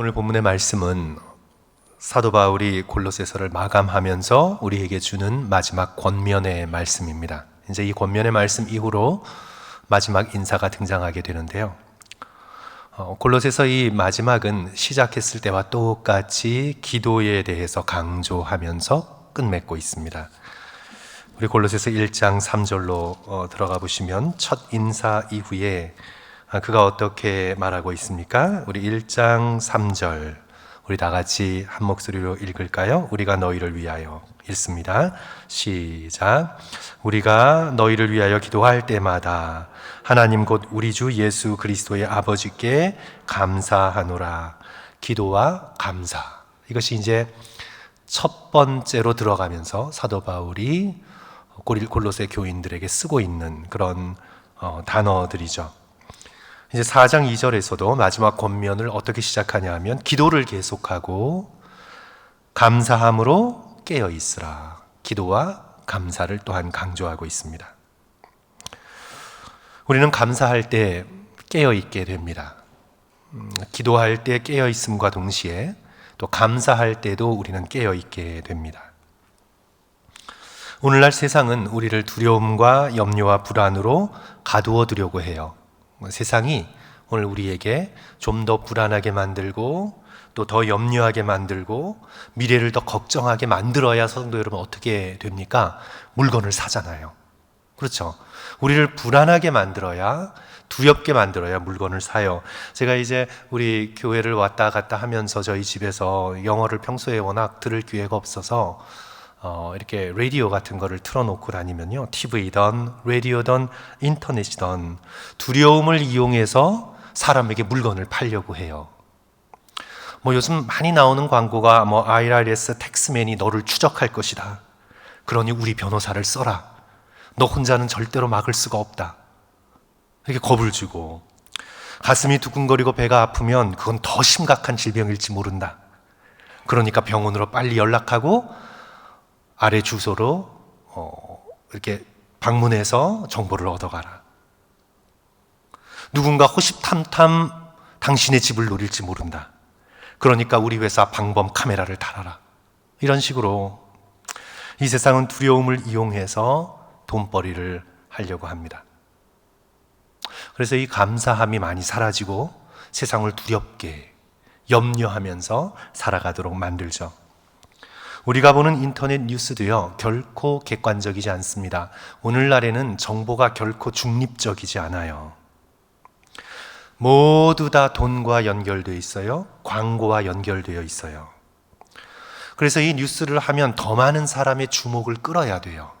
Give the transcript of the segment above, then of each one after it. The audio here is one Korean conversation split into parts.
오늘 본문의 말씀은 사도 바울이 골로새서를 마감하면서 우리에게 주는 마지막 권면의 말씀입니다. 이제 이 권면의 말씀 이후로 마지막 인사가 등장하게 되는데요. 골로새서 이 마지막은 시작했을 때와 똑같이 기도에 대해서 강조하면서 끝맺고 있습니다. 우리 골로새서 1장 3절로 들어가 보시면 첫 인사 이후에 그가 어떻게 말하고 있습니까? 우리 1장 3절 우리 다 같이 한 목소리로 읽을까요? 우리가 너희를 위하여 읽습니다. 시작. 우리가 너희를 위하여 기도할 때마다 하나님 곧 우리 주 예수 그리스도의 아버지께 감사하노라. 기도와 감사. 이것이 이제 첫 번째로 들어가면서 사도 바울이 골로새 교인들에게 쓰고 있는 그런 단어들이죠. 이제 4장 2절에서도 마지막 권면을 어떻게 시작하냐 하면 기도를 계속하고 감사함으로 깨어 있으라. 기도와 감사를 또한 강조하고 있습니다. 우리는 감사할 때 깨어 있게 됩니다. 기도할 때 깨어 있음과 동시에 또 감사할 때도 우리는 깨어 있게 됩니다. 오늘날 세상은 우리를 두려움과 염려와 불안으로 가두어 두려고 해요. 세상이 오늘 우리에게 좀 더 불안하게 만들고 또 더 염려하게 만들고 미래를 더 걱정하게 만들어야 성도 여러분 어떻게 됩니까? 물건을 사잖아요. 그렇죠? 우리를 불안하게 만들어야 두렵게 만들어야 물건을 사요. 제가 이제 우리 교회를 왔다 갔다 하면서 저희 집에서 영어를 평소에 워낙 들을 기회가 없어서 이렇게 라디오 같은 거를 틀어놓고 다니면요, TV든 라디오든 인터넷이든 두려움을 이용해서 사람에게 물건을 팔려고 해요. 요즘 많이 나오는 광고가 IRS 텍스맨이 너를 추적할 것이다. 그러니 우리 변호사를 써라. 너 혼자는 절대로 막을 수가 없다. 이렇게 겁을 주고, 가슴이 두근거리고 배가 아프면 그건 더 심각한 질병일지 모른다. 그러니까 병원으로 빨리 연락하고 아래 주소로 이렇게 방문해서 정보를 얻어가라. 누군가 호시탐탐 당신의 집을 노릴지 모른다. 그러니까 우리 회사 방범 카메라를 달아라. 이런 식으로 이 세상은 두려움을 이용해서 돈벌이를 하려고 합니다. 그래서 이 감사함이 많이 사라지고 세상을 두렵게 염려하면서 살아가도록 만들죠. 우리가 보는 인터넷 뉴스도요, 결코 객관적이지 않습니다. 오늘날에는 정보가 결코 중립적이지 않아요. 모두 다 돈과 연결되어 있어요. 광고와 연결되어 있어요. 그래서 이 뉴스를 하면 더 많은 사람의 주목을 끌어야 돼요.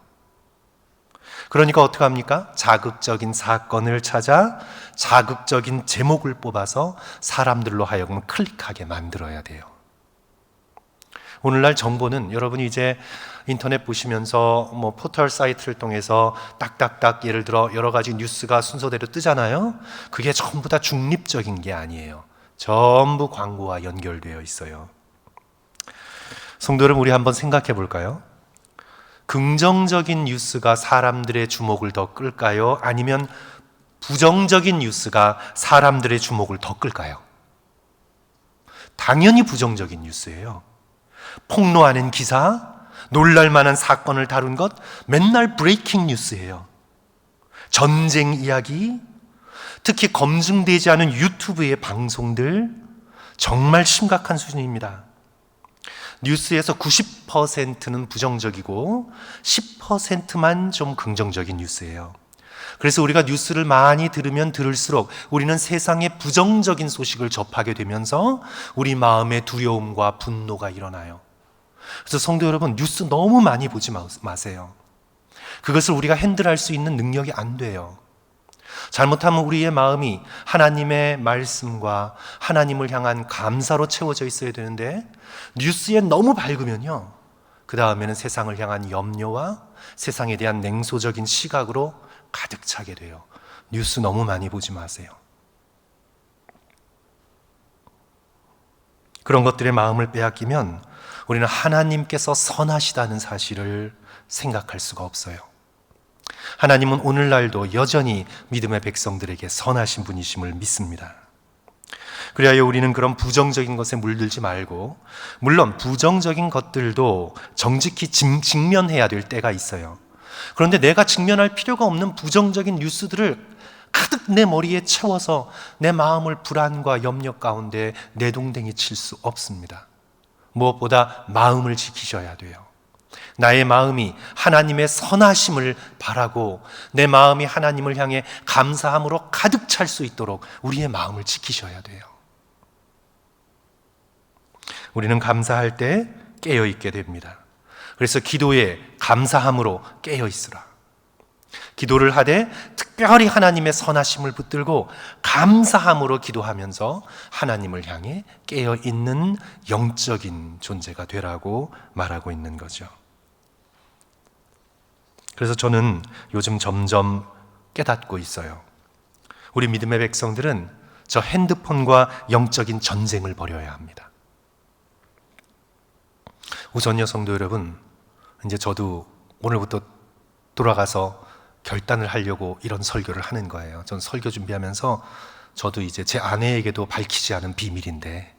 그러니까 어떻게 합니까? 자극적인 사건을 찾아 자극적인 제목을 뽑아서 사람들로 하여금 클릭하게 만들어야 돼요. 오늘날 정보는 여러분이 이제 인터넷 보시면서 포털 사이트를 통해서 딱딱딱 예를 들어 여러 가지 뉴스가 순서대로 뜨잖아요. 그게 전부 다 중립적인 게 아니에요. 전부 광고와 연결되어 있어요. 성도 여러분, 우리 한번 생각해 볼까요? 긍정적인 뉴스가 사람들의 주목을 더 끌까요? 아니면 부정적인 뉴스가 사람들의 주목을 더 끌까요? 당연히 부정적인 뉴스예요. 폭로하는 기사, 놀랄만한 사건을 다룬 것, 맨날 브레이킹 뉴스예요. 전쟁 이야기, 특히 검증되지 않은 유튜브의 방송들, 정말 심각한 수준입니다. 뉴스에서 90%는 부정적이고 10%만 좀 긍정적인 뉴스예요. 그래서 우리가 뉴스를 많이 들으면 들을수록 우리는 세상의 부정적인 소식을 접하게 되면서 우리 마음에 두려움과 분노가 일어나요. 그래서 성도 여러분, 뉴스 너무 많이 보지 마세요. 그것을 우리가 핸들할 수 있는 능력이 안 돼요. 잘못하면 우리의 마음이 하나님의 말씀과 하나님을 향한 감사로 채워져 있어야 되는데 뉴스에 너무 밝으면요, 그 다음에는 세상을 향한 염려와 세상에 대한 냉소적인 시각으로 가득 차게 돼요. 뉴스 너무 많이 보지 마세요. 그런 것들의 마음을 빼앗기면 우리는 하나님께서 선하시다는 사실을 생각할 수가 없어요. 하나님은 오늘날도 여전히 믿음의 백성들에게 선하신 분이심을 믿습니다. 그리하여 우리는 그런 부정적인 것에 물들지 말고, 물론 부정적인 것들도 정직히 직면해야 될 때가 있어요. 그런데 내가 직면할 필요가 없는 부정적인 뉴스들을 가득 내 머리에 채워서 내 마음을 불안과 염려 가운데 내동댕이 칠 수 없습니다. 무엇보다 마음을 지키셔야 돼요. 나의 마음이 하나님의 선하심을 바라고 내 마음이 하나님을 향해 감사함으로 가득 찰 수 있도록 우리의 마음을 지키셔야 돼요. 우리는 감사할 때 깨어 있게 됩니다. 그래서 기도에 감사함으로 깨어 있으라. 기도를 하되 특별히 하나님의 선하심을 붙들고 감사함으로 기도하면서 하나님을 향해 깨어 있는 영적인 존재가 되라고 말하고 있는 거죠. 그래서 저는 요즘 점점 깨닫고 있어요. 우리 믿음의 백성들은 저 핸드폰과 영적인 전쟁을 벌여야 합니다. 우선요, 성도 여러분, 이제 저도 오늘부터 돌아가서 결단을 하려고 이런 설교를 하는 거예요. 전 설교 준비하면서 저도 이제 제 아내에게도 밝히지 않은 비밀인데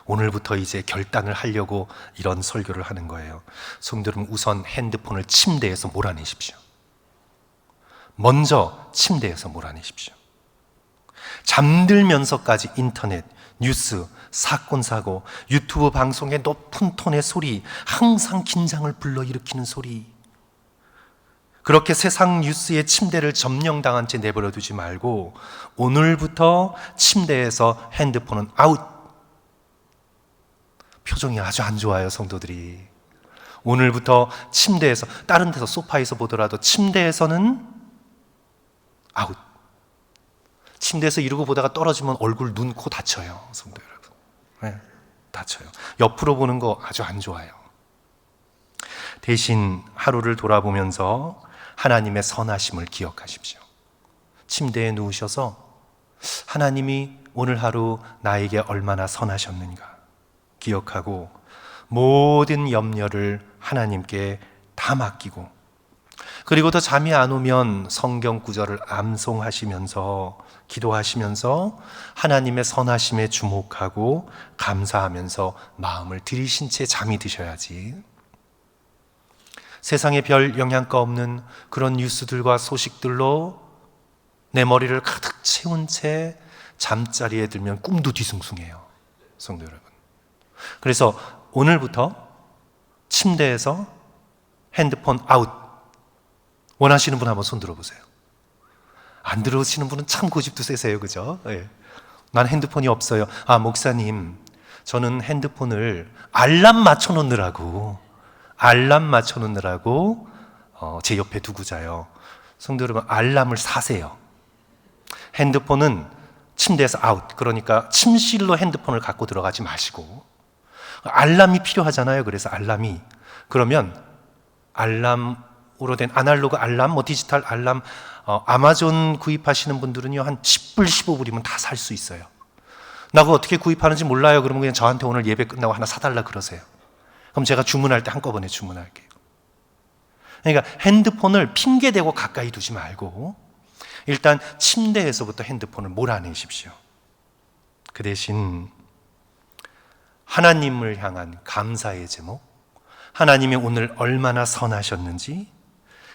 오늘부터 이제 결단을 하려고 이런 설교를 하는 거예요. 성도 여러분, 우선 핸드폰을 침대에서 몰아내십시오. 먼저 침대에서 몰아내십시오. 잠들면서까지 인터넷, 뉴스, 사건, 사고, 유튜브 방송의 높은 톤의 소리, 항상 긴장을 불러일으키는 소리, 그렇게 세상 뉴스의 침대를 점령당한 채 내버려 두지 말고 오늘부터 침대에서 핸드폰은 아웃. 표정이 아주 안 좋아요, 성도들이. 오늘부터 침대에서, 다른 데서 소파에서 보더라도 침대에서는 아웃. 침대에서 이러고 보다가 떨어지면 얼굴, 눈, 코 다쳐요, 성도 여러분. 네, 다쳐요. 옆으로 보는 거 아주 안 좋아요. 대신 하루를 돌아보면서 하나님의 선하심을 기억하십시오. 침대에 누우셔서 하나님이 오늘 하루 나에게 얼마나 선하셨는가 기억하고 모든 염려를 하나님께 다 맡기고, 그리고 더 잠이 안 오면 성경 구절을 암송하시면서 기도하시면서 하나님의 선하심에 주목하고 감사하면서 마음을 들이신 채 잠이 드셔야지. 세상에 별 영향가 없는 그런 뉴스들과 소식들로 내 머리를 가득 채운 채 잠자리에 들면 꿈도 뒤숭숭해요, 성도 여러분. 그래서 오늘부터 침대에서 핸드폰 아웃. 원하시는 분 한번 손 들어보세요. 안 들어오시는 분은 참 고집도 세세요, 그죠? 네. 난 핸드폰이 없어요. 아, 목사님, 저는 핸드폰을 알람 맞춰놓느라고 제 옆에 두고 자요. 성도 여러분, 알람을 사세요. 핸드폰은 침대에서 아웃. 그러니까 침실로 핸드폰을 갖고 들어가지 마시고, 알람이 필요하잖아요. 그래서 알람이, 그러면 알람으로 된 아날로그 알람, 뭐 디지털 알람, 아마존 구입하시는 분들은요, 한 10불, 15불이면 다 살 수 있어요. 나 그거 어떻게 구입하는지 몰라요. 그러면 그냥 저한테 오늘 예배 끝나고 하나 사달라 그러세요. 그럼 제가 주문할 때 한꺼번에 주문할게요. 그러니까 핸드폰을 핑계대고 가까이 두지 말고 일단 침대에서부터 핸드폰을 몰아내십시오. 그 대신 하나님을 향한 감사의 제목, 하나님이 오늘 얼마나 선하셨는지,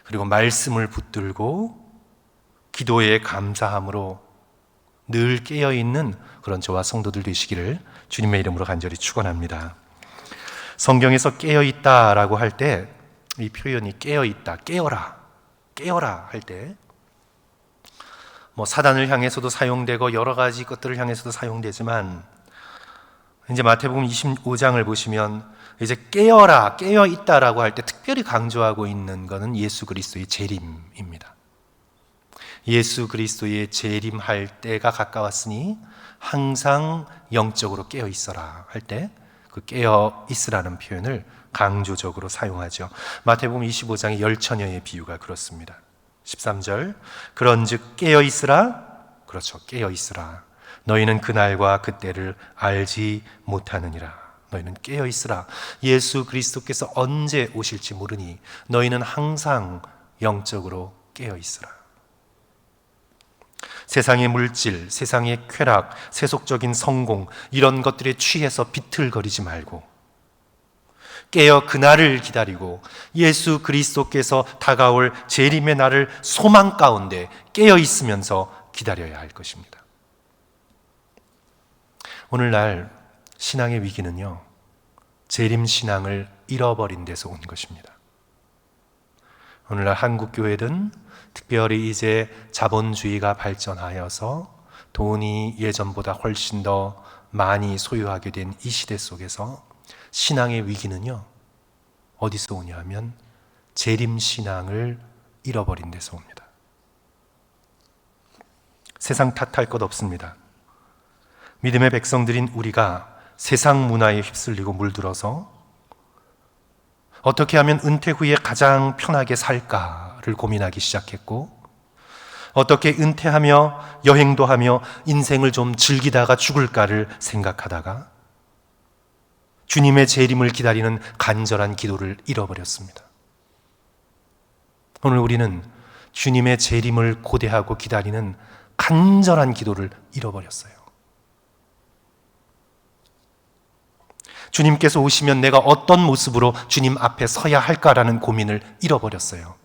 그리고 말씀을 붙들고 기도에 감사함으로 늘 깨어있는 그런 저와 성도들 되시기를 주님의 이름으로 간절히 축원합니다. 성경에서 깨어있다라고 할 때 이 표현이 깨어있다, 깨어라 할 때 뭐 사단을 향해서도 사용되고 여러 가지 것들을 향해서도 사용되지만, 이제 마태복음 25장을 보시면 이제 깨어라, 깨어있다라고 할 때 특별히 강조하고 있는 것은 예수 그리스도의 재림입니다. 예수 그리스도의 재림할 때가 가까웠으니 항상 영적으로 깨어있어라 할 때 그 깨어있으라는 표현을 강조적으로 사용하죠. 마태복음 25장의 열처녀의 비유가 그렇습니다. 13절, 그런즉 깨어있으라. 그렇죠, 깨어있으라. 너희는 그날과 그때를 알지 못하느니라. 너희는 깨어있으라. 예수 그리스도께서 언제 오실지 모르니 너희는 항상 영적으로 깨어있으라. 세상의 물질, 세상의 쾌락, 세속적인 성공, 이런 것들에 취해서 비틀거리지 말고 깨어 그날을 기다리고 예수 그리스도께서 다가올 재림의 날을 소망 가운데 깨어 있으면서 기다려야 할 것입니다. 오늘날 신앙의 위기는요, 재림 신앙을 잃어버린 데서 온 것입니다. 오늘날 한국 교회든 특별히 이제 자본주의가 발전하여서 돈이 예전보다 훨씬 더 많이 소유하게 된 이 시대 속에서 신앙의 위기는요, 어디서 오냐 하면 재림 신앙을 잃어버린 데서 옵니다. 세상 탓할 것 없습니다. 믿음의 백성들인 우리가 세상 문화에 휩쓸리고 물들어서 어떻게 하면 은퇴 후에 가장 편하게 살까를 고민하기 시작했고, 어떻게 은퇴하며 여행도 하며 인생을 좀 즐기다가 죽을까를 생각하다가 주님의 재림을 기다리는 간절한 기도를 잃어버렸습니다. 오늘 우리는 주님의 재림을 고대하고 기다리는 간절한 기도를 잃어버렸어요. 주님께서 오시면 내가 어떤 모습으로 주님 앞에 서야 할까라는 고민을 잃어버렸어요.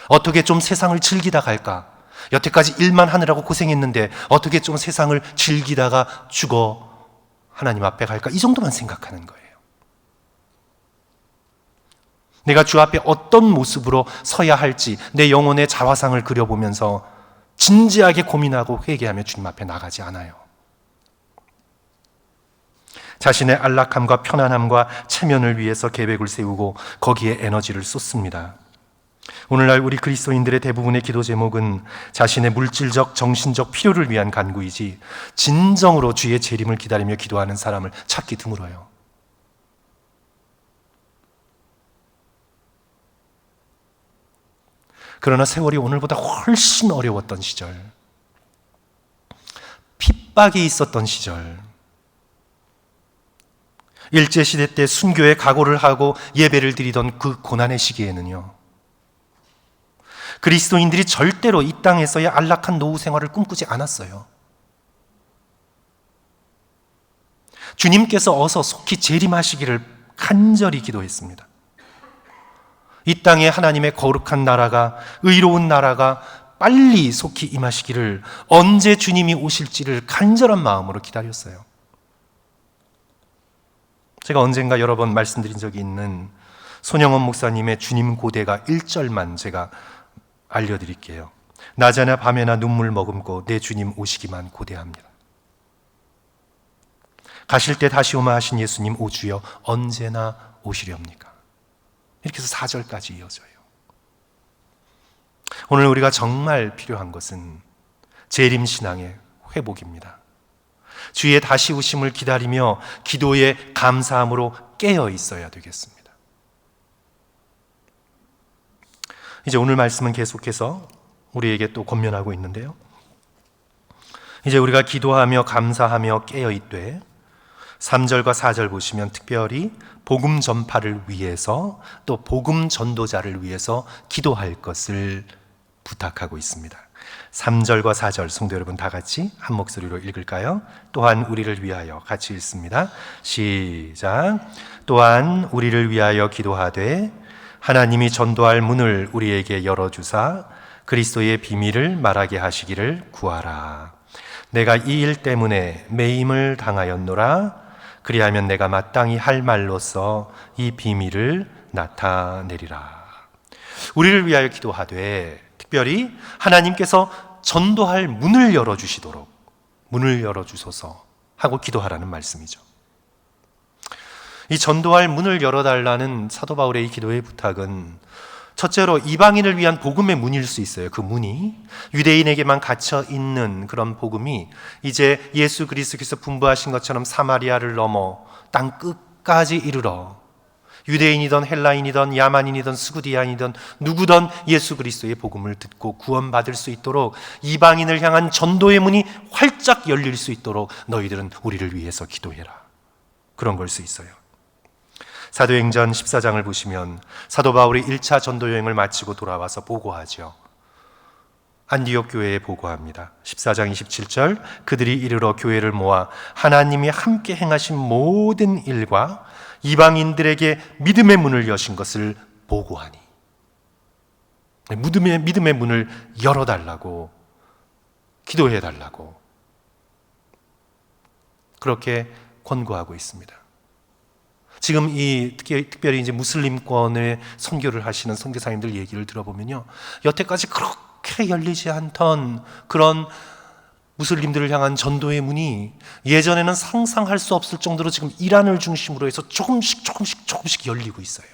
어떻게 좀 세상을 즐기다 갈까? 여태까지 일만 하느라고 고생했는데 어떻게 좀 세상을 즐기다가 죽어 하나님 앞에 갈까? 이 정도만 생각하는 거예요. 내가 주 앞에 어떤 모습으로 서야 할지 내 영혼의 자화상을 그려보면서 진지하게 고민하고 회개하며 주님 앞에 나가지 않아요. 자신의 안락함과 편안함과 체면을 위해서 계획을 세우고 거기에 에너지를 쏟습니다. 오늘날 우리 그리스도인들의 대부분의 기도 제목은 자신의 물질적, 정신적 필요를 위한 간구이지 진정으로 주의 재림을 기다리며 기도하는 사람을 찾기 드물어요. 그러나 세월이 오늘보다 훨씬 어려웠던 시절, 핍박이 있었던 시절, 일제시대 때 순교의 각오를 하고 예배를 드리던 그 고난의 시기에는요, 그리스도인들이 절대로 이 땅에서의 안락한 노후 생활을 꿈꾸지 않았어요. 주님께서 어서 속히 재림하시기를 간절히 기도했습니다. 이 땅에 하나님의 거룩한 나라가, 의로운 나라가 빨리 속히 임하시기를, 언제 주님이 오실지를 간절한 마음으로 기다렸어요. 제가 언젠가 여러 번 말씀드린 적이 있는 손영원 목사님의 주님 고대가 1절만 제가 알려드릴게요. 낮에나 밤에나 눈물 머금고 내 주님 오시기만 고대합니다. 가실 때 다시 오마 하신 예수님, 오 주여 언제나 오시렵니까? 이렇게 해서 4절까지 이어져요. 오늘 우리가 정말 필요한 것은 재림신앙의 회복입니다. 주의 다시 오심을 기다리며 기도에 감사함으로 깨어 있어야 되겠습니다. 이제 오늘 말씀은 계속해서 우리에게 또 권면하고 있는데요, 이제 우리가 기도하며 감사하며 깨어 있되 3절과 4절 보시면 특별히 복음 전파를 위해서, 또 복음 전도자를 위해서 기도할 것을 부탁하고 있습니다. 3절과 4절 성도 여러분 다 같이 한 목소리로 읽을까요? 또한 우리를 위하여, 같이 읽습니다. 시작. 또한 우리를 위하여 기도하되 하나님이 전도할 문을 우리에게 열어주사 그리스도의 비밀을 말하게 하시기를 구하라. 내가 이 일 때문에 매임을 당하였노라. 그리하면 내가 마땅히 할 말로써 이 비밀을 나타내리라. 우리를 위하여 기도하되 특별히 하나님께서 전도할 문을 열어주시도록, 문을 열어주소서 하고 기도하라는 말씀이죠. 이 전도할 문을 열어달라는 사도 바울의 이 기도의 부탁은 첫째로 이방인을 위한 복음의 문일 수 있어요. 그 문이 유대인에게만 갇혀 있는 그런 복음이 이제 예수 그리스도께서 분부하신 것처럼 사마리아를 넘어 땅 끝까지 이르러 유대인이든 헬라인이든 야만인이든 스구디안이든 누구든 예수 그리스도의 복음을 듣고 구원받을 수 있도록 이방인을 향한 전도의 문이 활짝 열릴 수 있도록 너희들은 우리를 위해서 기도해라. 그런 걸 수 있어요. 사도행전 14장을 보시면 사도 바울이 1차 전도 여행을 마치고 돌아와서 보고하죠. 안디옥 교회에 보고합니다. 14장 27절, 그들이 이르러 교회를 모아 하나님이 함께 행하신 모든 일과 이방인들에게 믿음의 문을 여신 것을 보고하니, 믿음의 문을 열어달라고, 기도해달라고 그렇게 권고하고 있습니다. 지금 특별히 이제 무슬림권의 선교를 하시는 선교사님들 얘기를 들어보면요, 여태까지 그렇게 열리지 않던 그런 무슬림들을 향한 전도의 문이 예전에는 상상할 수 없을 정도로 지금 이란을 중심으로 해서 조금씩 열리고 있어요.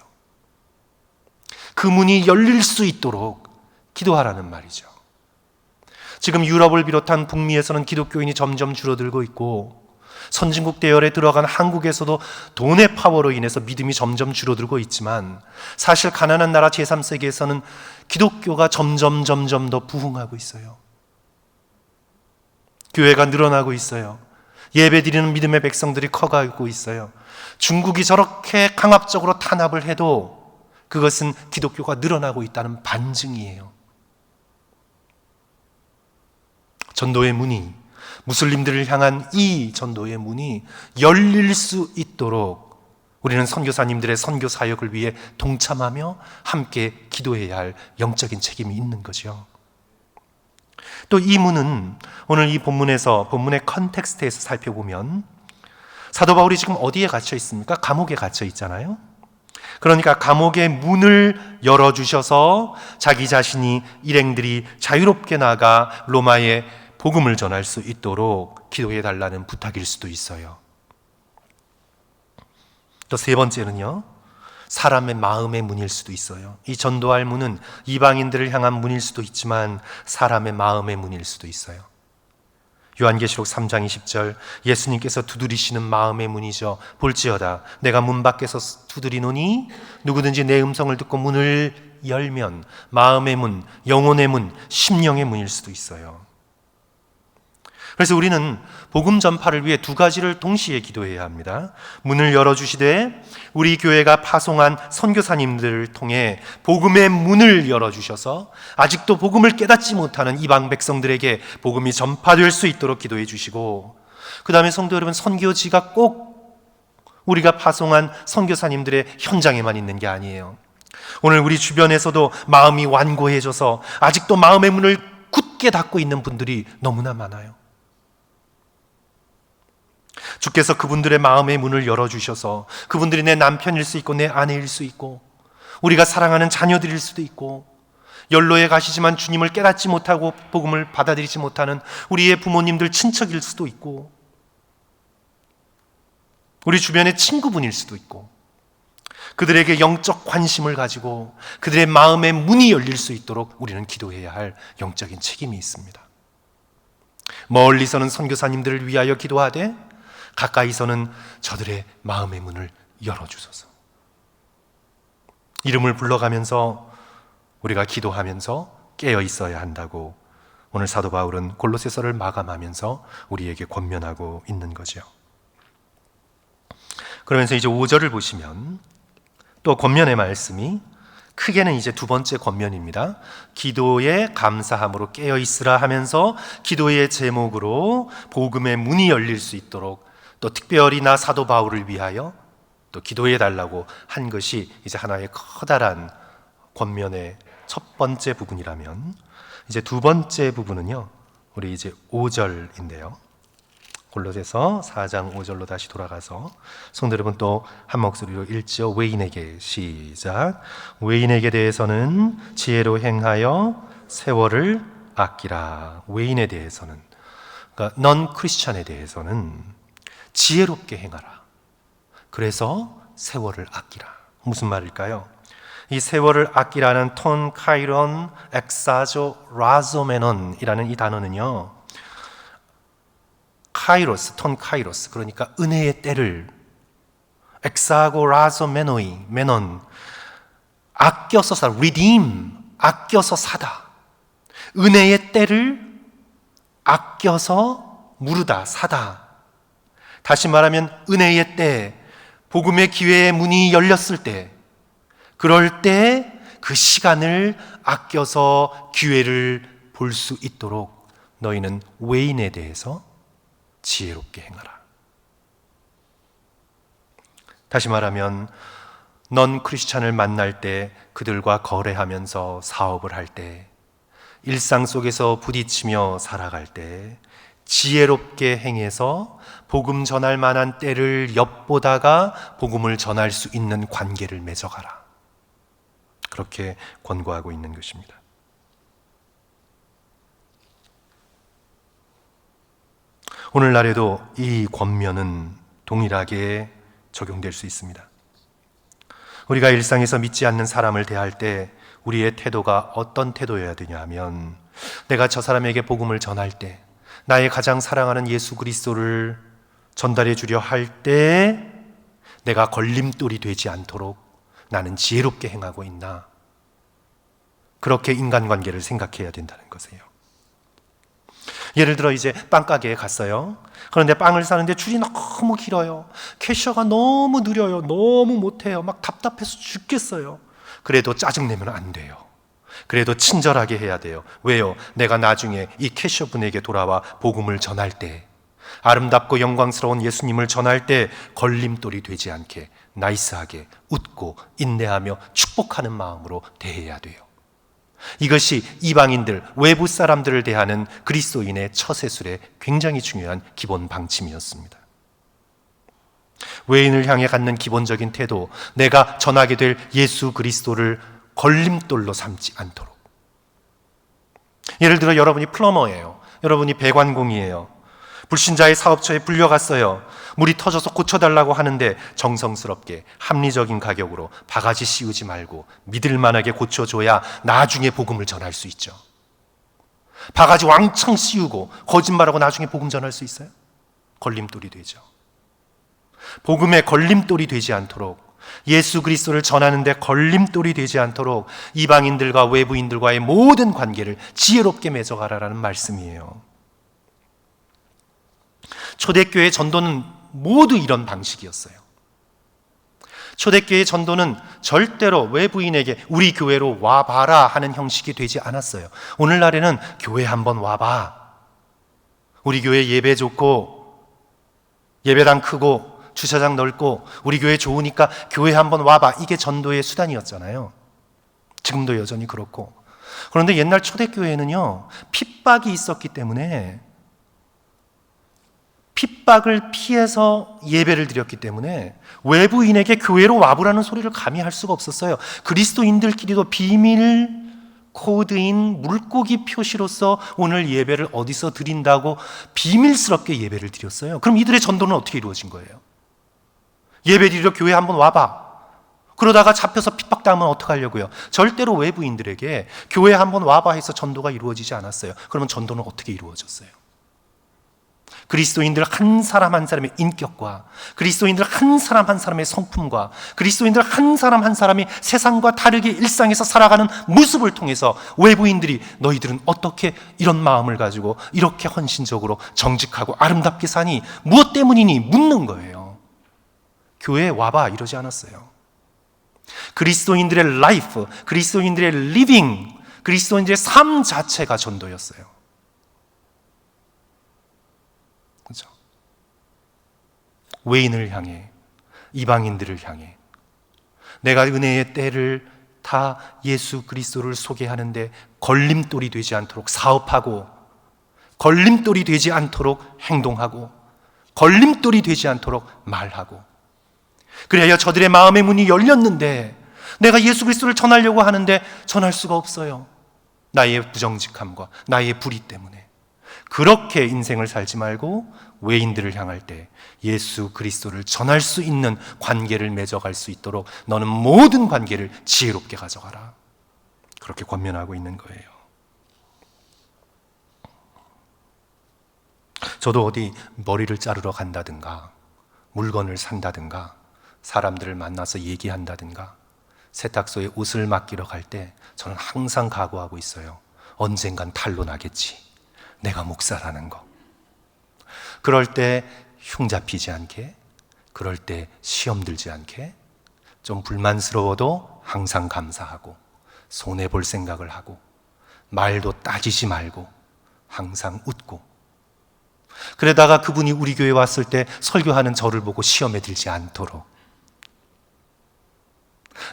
그 문이 열릴 수 있도록 기도하라는 말이죠. 지금 유럽을 비롯한 북미에서는 기독교인이 점점 줄어들고 있고, 선진국 대열에 들어간 한국에서도 돈의 파워로 인해서 믿음이 점점 줄어들고 있지만, 사실 가난한 나라 제3세계에서는 기독교가 점점 더 부흥하고 있어요. 교회가 늘어나고 있어요. 예배드리는 믿음의 백성들이 커가고 있어요. 중국이 저렇게 강압적으로 탄압을 해도 그것은 기독교가 늘어나고 있다는 반증이에요. 전도의 문이, 무슬림들을 향한 이 전도의 문이 열릴 수 있도록 우리는 선교사님들의 선교 사역을 위해 동참하며 함께 기도해야 할 영적인 책임이 있는 거죠. 또 이 문은 오늘 이 본문의 컨텍스트에서 살펴보면, 사도 바울이 지금 어디에 갇혀 있습니까? 감옥에 갇혀 있잖아요. 그러니까 감옥의 문을 열어주셔서 자기 자신이 일행들이 자유롭게 나가 로마에 복음을 전할 수 있도록 기도해 달라는 부탁일 수도 있어요. 또 세 번째는요, 사람의 마음의 문일 수도 있어요. 이 전도할 문은 이방인들을 향한 문일 수도 있지만 사람의 마음의 문일 수도 있어요. 요한계시록 3장 20절, 예수님께서 두드리시는 마음의 문이죠. 볼지어다 내가 문 밖에서 두드리노니 누구든지 내 음성을 듣고 문을 열면, 마음의 문, 영혼의 문, 심령의 문일 수도 있어요. 그래서 우리는 복음 전파를 위해 두 가지를 동시에 기도해야 합니다. 문을 열어주시되 우리 교회가 파송한 선교사님들을 통해 복음의 문을 열어주셔서 아직도 복음을 깨닫지 못하는 이방 백성들에게 복음이 전파될 수 있도록 기도해 주시고, 그 다음에 성도 여러분, 선교지가 꼭 우리가 파송한 선교사님들의 현장에만 있는 게 아니에요. 오늘 우리 주변에서도 마음이 완고해져서 아직도 마음의 문을 굳게 닫고 있는 분들이 너무나 많아요. 주께서 그분들의 마음의 문을 열어주셔서 그분들이 내 남편일 수 있고 내 아내일 수 있고 우리가 사랑하는 자녀들일 수도 있고, 연로에 가시지만 주님을 깨닫지 못하고 복음을 받아들이지 못하는 우리의 부모님들, 친척일 수도 있고, 우리 주변의 친구분일 수도 있고, 그들에게 영적 관심을 가지고 그들의 마음의 문이 열릴 수 있도록 우리는 기도해야 할 영적인 책임이 있습니다. 멀리서는 선교사님들을 위하여 기도하되 가까이서는 저들의 마음의 문을 열어주소서. 이름을 불러가면서 우리가 기도하면서 깨어 있어야 한다고 오늘 사도 바울은 골로새서를 마감하면서 우리에게 권면하고 있는 거죠. 그러면서 이제 5절을 보시면 또 권면의 말씀이 크게는 이제 두 번째 권면입니다. 기도에 감사함으로 깨어 있으라 하면서 기도의 제목으로 복음의 문이 열릴 수 있도록, 또 특별히 나 사도 바울을 위하여 또 기도해 달라고 한 것이 이제 하나의 커다란 권면의 첫 번째 부분이라면, 이제 두 번째 부분은요, 우리 이제 5절인데요. 골로새서 4장 5절로 다시 돌아가서 성도 여러분 또 한 목소리로 읽지요. 외인에게, 시작. 외인에게 대해서는 지혜로 행하여 세월을 아끼라. 외인에 대해서는, 그러니까 넌 크리스찬에 대해서는 지혜롭게 행하라. 그래서 세월을 아끼라. 무슨 말일까요? 이 세월을 아끼라는 톤 카이론 엑사조 라조메논이라는 이 단어는요, 카이로스, 톤 카이로스, 그러니까 은혜의 때를, 엑사고 라조 메노이, 메논, 아껴서 사, redeem, 아껴서 사다. 은혜의 때를 아껴서 무르다, 사다. 다시 말하면 은혜의 때, 복음의 기회의 문이 열렸을 때, 그럴 때 그 시간을 아껴서 기회를 볼 수 있도록 너희는 외인에 대해서 지혜롭게 행하라. 다시 말하면 넌 크리스찬을 만날 때, 그들과 거래하면서 사업을 할 때, 일상 속에서 부딪히며 살아갈 때 지혜롭게 행해서 복음 전할 만한 때를 엿보다가 복음을 전할 수 있는 관계를 맺어가라. 그렇게 권고하고 있는 것입니다. 오늘날에도 이 권면은 동일하게 적용될 수 있습니다. 우리가 일상에서 믿지 않는 사람을 대할 때 우리의 태도가 어떤 태도여야 되냐 하면, 내가 저 사람에게 복음을 전할 때, 나의 가장 사랑하는 예수 그리스도를 전달해 주려 할 때 내가 걸림돌이 되지 않도록 나는 지혜롭게 행하고 있나, 그렇게 인간관계를 생각해야 된다는 것이에요. 예를 들어 이제 빵가게에 갔어요. 그런데 빵을 사는데 줄이 너무 길어요. 캐셔가 너무 느려요. 너무 못해요. 막 답답해서 죽겠어요. 그래도 짜증내면 안 돼요. 그래도 친절하게 해야 돼요. 왜요? 내가 나중에 이 캐셔분에게 돌아와 복음을 전할 때, 아름답고 영광스러운 예수님을 전할 때 걸림돌이 되지 않게 나이스하게 웃고 인내하며 축복하는 마음으로 대해야 돼요. 이것이 이방인들, 외부 사람들을 대하는 그리스도인의 처세술의 굉장히 중요한 기본 방침이었습니다. 외인을 향해 갖는 기본적인 태도, 내가 전하게 될 예수 그리스도를 걸림돌로 삼지 않도록. 예를 들어 여러분이 플러머예요. 여러분이 배관공이에요. 불신자의 사업처에 불려갔어요. 물이 터져서 고쳐달라고 하는데 정성스럽게 합리적인 가격으로 바가지 씌우지 말고 믿을만하게 고쳐줘야 나중에 복음을 전할 수 있죠. 바가지 왕창 씌우고 거짓말하고 나중에 복음 전할 수 있어요? 걸림돌이 되죠. 복음에 걸림돌이 되지 않도록, 예수 그리스도를 전하는데 걸림돌이 되지 않도록 이방인들과 외부인들과의 모든 관계를 지혜롭게 맺어가라라는 말씀이에요. 초대교회 전도는 모두 이런 방식이었어요. 초대교회 전도는 절대로 외부인에게 우리 교회로 와봐라 하는 형식이 되지 않았어요. 오늘날에는 교회 한번 와봐, 우리 교회 예배 좋고 예배당 크고 주차장 넓고 우리 교회 좋으니까 교회 한번 와봐, 이게 전도의 수단이었잖아요. 지금도 여전히 그렇고. 그런데 옛날 초대교회는요, 핍박이 있었기 때문에, 핍박을 피해서 예배를 드렸기 때문에 외부인에게 교회로 와보라는 소리를 감히 할 수가 없었어요. 그리스도인들끼리도 비밀 코드인 물고기 표시로서 오늘 예배를 어디서 드린다고 비밀스럽게 예배를 드렸어요. 그럼 이들의 전도는 어떻게 이루어진 거예요? 예배 드리러 교회 한번 와봐. 그러다가 잡혀서 핍박당하면 어떡하려고요? 절대로 외부인들에게 교회 한번 와봐 해서 전도가 이루어지지 않았어요. 그러면 전도는 어떻게 이루어졌어요? 그리스도인들 한 사람 한 사람의 인격과, 그리스도인들 한 사람 한 사람의 성품과, 그리스도인들 한 사람 한 사람이 세상과 다르게 일상에서 살아가는 모습을 통해서 외부인들이 너희들은 어떻게 이런 마음을 가지고 이렇게 헌신적으로 정직하고 아름답게 사니, 무엇 때문이니 묻는 거예요. 교회에 와봐 이러지 않았어요. 그리스도인들의 라이프, 그리스도인들의 리빙, 그리스도인들의 삶 자체가 전도였어요. 그렇죠? 외인을 향해, 이방인들을 향해 내가 은혜의 때를 다 예수 그리스도를 소개하는데 걸림돌이 되지 않도록 사업하고, 걸림돌이 되지 않도록 행동하고, 걸림돌이 되지 않도록 말하고, 그래야 저들의 마음의 문이 열렸는데 내가 예수 그리스도를 전하려고 하는데 전할 수가 없어요. 나의 부정직함과 나의 불의 때문에. 그렇게 인생을 살지 말고 외인들을 향할 때 예수 그리스도를 전할 수 있는 관계를 맺어갈 수 있도록 너는 모든 관계를 지혜롭게 가져가라. 그렇게 권면하고 있는 거예요. 저도 어디 머리를 자르러 간다든가, 물건을 산다든가, 사람들을 만나서 얘기한다든가, 세탁소에 옷을 맡기러 갈 때 저는 항상 각오하고 있어요. 언젠간 탄로 나겠지, 내가 목사라는 거. 그럴 때 흉 잡히지 않게, 그럴 때 시험 들지 않게, 좀 불만스러워도 항상 감사하고 손해볼 생각을 하고 말도 따지지 말고 항상 웃고, 그러다가 그분이 우리 교회 왔을 때 설교하는 저를 보고 시험에 들지 않도록.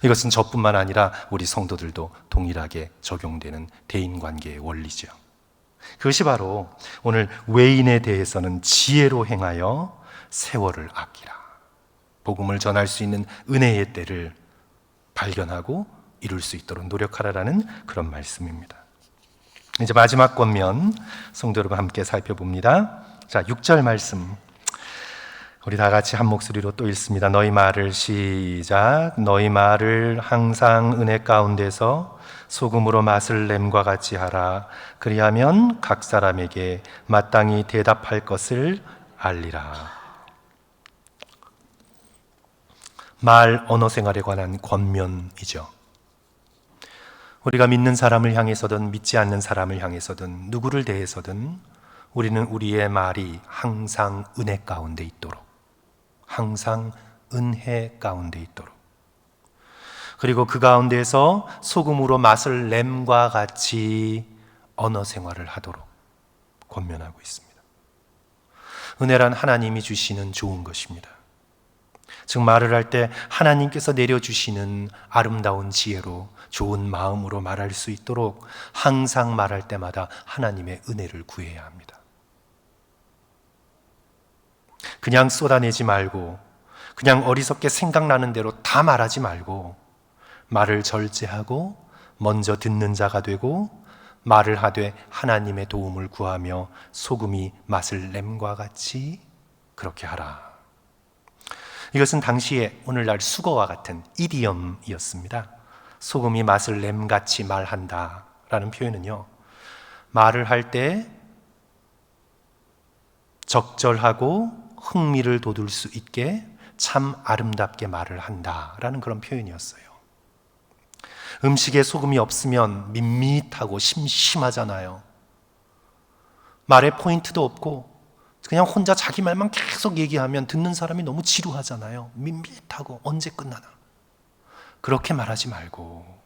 이것은 저뿐만 아니라 우리 성도들도 동일하게 적용되는 대인관계의 원리죠. 그것이 바로 오늘 외인에 대해서는 지혜로 행하여 세월을 아끼라, 복음을 전할 수 있는 은혜의 때를 발견하고 이룰 수 있도록 노력하라라는 그런 말씀입니다. 이제 마지막 권면 성도 여러분 함께 살펴봅니다. 자, 6절 말씀 우리 다 같이 한 목소리로 또 읽습니다. 너희 말을 시작. 너희 말을 항상 은혜 가운데서 소금으로 맛을 냄과 같이 하라. 그리하면 각 사람에게 마땅히 대답할 것을 알리라. 말 언어 생활에 관한 권면이죠. 우리가 믿는 사람을 향해서든 믿지 않는 사람을 향해서든 누구를 대해서든 우리는 우리의 말이 항상 은혜 가운데 있도록, 항상 은혜 가운데 있도록, 그리고 그 가운데에서 소금으로 맛을 냄과 같이 언어 생활을 하도록 권면하고 있습니다. 은혜란 하나님이 주시는 좋은 것입니다. 즉 말을 할 때 하나님께서 내려주시는 아름다운 지혜로 좋은 마음으로 말할 수 있도록 항상 말할 때마다 하나님의 은혜를 구해야 합니다. 그냥 쏟아내지 말고 그냥 어리석게 생각나는 대로 다 말하지 말고 말을 절제하고 먼저 듣는 자가 되고 말을 하되 하나님의 도움을 구하며 소금이 맛을 냄과 같이 그렇게 하라. 이것은 당시에 오늘날 수거와 같은 이디엄이었습니다. 소금이 맛을 냄같이 말한다 라는 표현은요, 말을 할 때 적절하고 흥미를 돋울 수 있게 참 아름답게 말을 한다라는 그런 표현이었어요. 음식에 소금이 없으면 밋밋하고 심심하잖아요. 말에 포인트도 없고 그냥 혼자 자기 말만 계속 얘기하면 듣는 사람이 너무 지루하잖아요. 밋밋하고 언제 끝나나. 그렇게 말하지 말고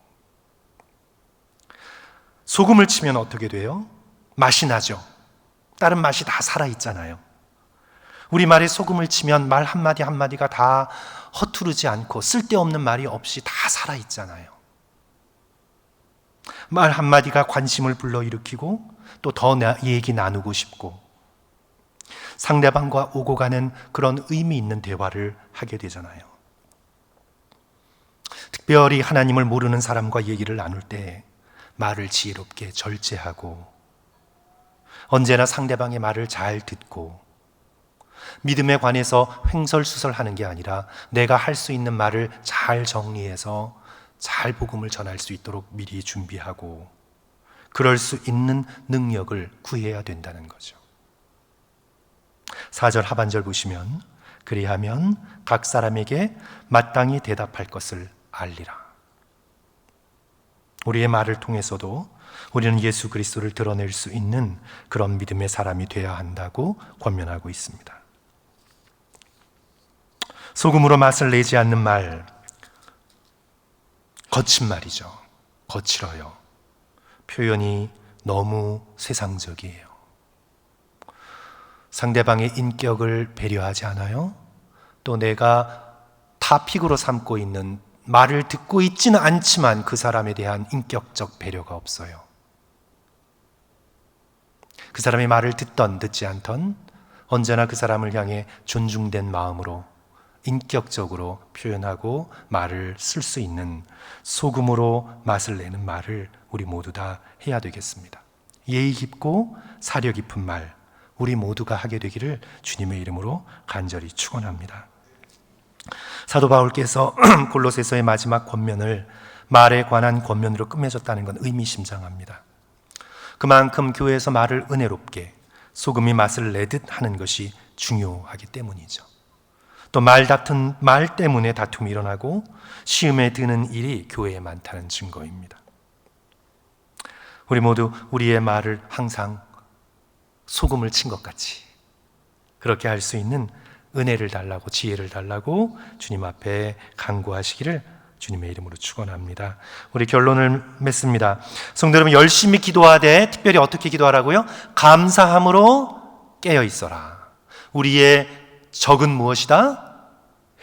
소금을 치면 어떻게 돼요? 맛이 나죠. 다른 맛이 다 살아있잖아요. 우리 말에 소금을 치면 말 한마디 한마디가 다 허투르지 않고 쓸데없는 말이 없이 다 살아있잖아요. 말 한마디가 관심을 불러일으키고 또 더 얘기 나누고 싶고 상대방과 오고 가는 그런 의미 있는 대화를 하게 되잖아요. 특별히 하나님을 모르는 사람과 얘기를 나눌 때 말을 지혜롭게 절제하고 언제나 상대방의 말을 잘 듣고 믿음에 관해서 횡설수설하는 게 아니라 내가 할 수 있는 말을 잘 정리해서 잘 복음을 전할 수 있도록 미리 준비하고 그럴 수 있는 능력을 구해야 된다는 거죠. 4절 하반절 보시면 그리하면 각 사람에게 마땅히 대답할 것을 알리라. 우리의 말을 통해서도 우리는 예수 그리스도를 드러낼 수 있는 그런 믿음의 사람이 되어야 한다고 권면하고 있습니다. 소금으로 맛을 내지 않는 말, 거친 말이죠. 거칠어요. 표현이 너무 세상적이에요. 상대방의 인격을 배려하지 않아요. 또 내가 타픽으로 삼고 있는 말을 듣고 있지는 않지만 그 사람에 대한 인격적 배려가 없어요. 그 사람의 말을 듣던 듣지 않던 언제나 그 사람을 향해 존중된 마음으로 인격적으로 표현하고 말을 쓸 수 있는 소금으로 맛을 내는 말을 우리 모두 다 해야 되겠습니다. 예의 깊고 사려 깊은 말 우리 모두가 하게 되기를 주님의 이름으로 간절히 축원합니다. 사도 바울께서 골로새서의 마지막 권면을 말에 관한 권면으로 끝맺었다는 건 의미심장합니다. 그만큼 교회에서 말을 은혜롭게 소금이 맛을 내듯 하는 것이 중요하기 때문이죠. 또 말 때문에 다툼이 일어나고 시험에 드는 일이 교회에 많다는 증거입니다. 우리 모두 우리의 말을 항상 소금을 친 것 같이 그렇게 할 수 있는 은혜를 달라고 지혜를 달라고 주님 앞에 간구하시기를 주님의 이름으로 축원합니다. 우리 결론을 맺습니다. 성도 여러분, 열심히 기도하되 특별히 어떻게 기도하라고요? 감사함으로 깨어 있어라. 우리의 적은 무엇이다?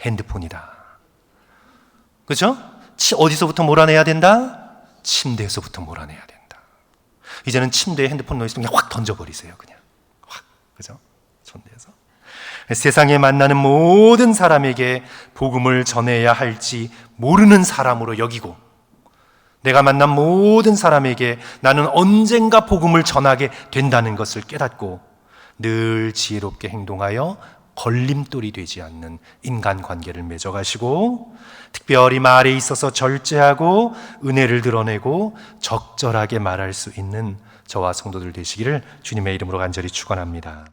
핸드폰이다. 그렇죠? 어디서부터 몰아내야 된다? 침대에서부터 몰아내야 된다. 이제는 침대에 핸드폰 놓여 있으면 그냥 확 던져버리세요. 그냥 확, 그죠? 침대에서. 세상에 만나는 모든 사람에게 복음을 전해야 할지 모르는 사람으로 여기고, 내가 만난 모든 사람에게 나는 언젠가 복음을 전하게 된다는 것을 깨닫고 늘 지혜롭게 행동하여 걸림돌이 되지 않는 인간관계를 맺어가시고, 특별히 말에 있어서 절제하고 은혜를 드러내고 적절하게 말할 수 있는 저와 성도들 되시기를 주님의 이름으로 간절히 축원합니다.